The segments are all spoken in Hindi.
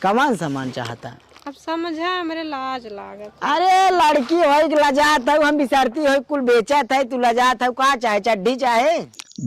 कौन सामान चाहता? अब समझा मेरे लाज लागत। अरे लड़की हो लजात है, हम विचारती हो कुल बेचत है, तू लजात है, कहाँ चाहे चड्डी चाहे।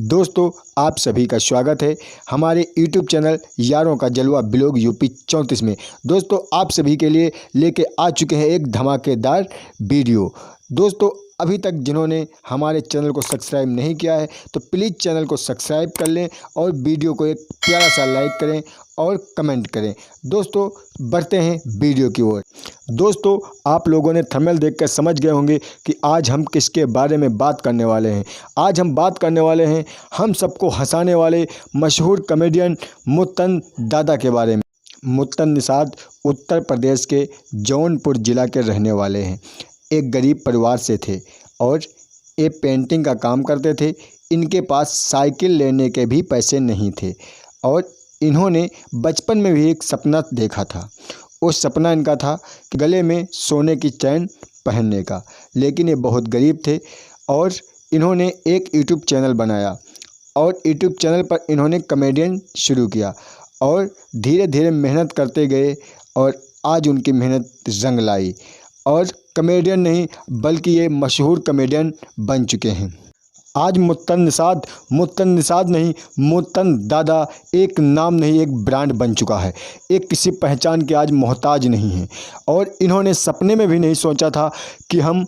दोस्तों आप सभी का स्वागत है हमारे YouTube चैनल यारों का जलवा ब्लॉग यूपी 34 में। दोस्तों आप सभी के लिए लेके आ चुके हैं एक धमाकेदार वीडियो। दोस्तों अभी तक जिन्होंने हमारे चैनल को सब्सक्राइब नहीं किया है तो प्लीज़ चैनल को सब्सक्राइब कर लें और वीडियो को एक प्यारा सा लाइक करें और कमेंट करें। दोस्तों बढ़ते हैं वीडियो की ओर। दोस्तों आप लोगों ने थंबनेल देखकर समझ गए होंगे कि आज हम किसके बारे में बात करने वाले हैं। आज हम बात करने वाले हैं हम सबको हंसाने वाले मशहूर कॉमेडियन मुत्तन दादा के बारे में। मुत्तन निषाद उत्तर प्रदेश के जौनपुर ज़िला के रहने वाले हैं। एक गरीब परिवार से थे और ये पेंटिंग का काम करते थे। इनके पास साइकिल लेने के भी पैसे नहीं थे और इन्होंने बचपन में भी एक सपना देखा था। उस सपना इनका था कि गले में सोने की चैन पहनने का, लेकिन ये बहुत गरीब थे और इन्होंने एक यूट्यूब चैनल बनाया और यूट्यूब चैनल पर इन्होंने कॉमेडियन शुरू किया और धीरे धीरे मेहनत करते गए और आज उनकी मेहनत रंग लाई और कॉमेडियन नहीं बल्कि ये मशहूर कॉमेडियन बन चुके हैं। आज मुत्तन निषाद नहीं, मुत्तन दादा एक नाम नहीं एक ब्रांड बन चुका है। एक किसी पहचान के आज मोहताज नहीं है और इन्होंने सपने में भी नहीं सोचा था कि हम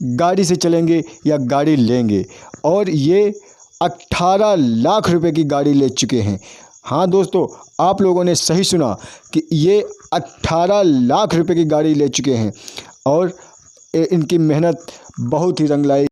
गाड़ी से चलेंगे या गाड़ी लेंगे और ये 18 लाख रुपए की गाड़ी ले चुके हैं। हाँ दोस्तों आप लोगों ने सही सुना कि ये 18 लाख रुपए की गाड़ी ले चुके हैं और इनकी मेहनत बहुत ही रंग लाई।